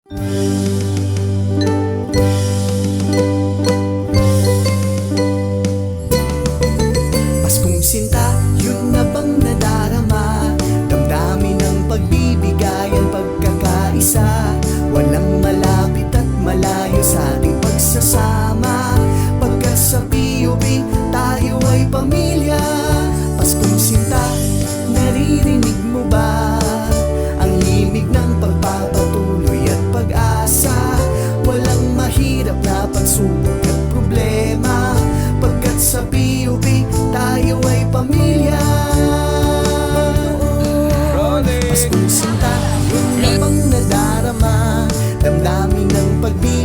Paskong sinta, yun na bang nadarama? Damdamin ng pagbibigayan, pagkakaisa. Walang malapit at malayo sa ating pagsasama. Pagkat sa POV, tayo ay pamilya. Paskong sinta, naririnig mo ba? Ang himig ng pagpapatuloy at pag-asa. Walang mahirap na pagsubok at problema. Pagkat sa POV, tayo ay pamilya. Paskong sinta, yun na bang nadarama? Damdamin ng pagbibigayan,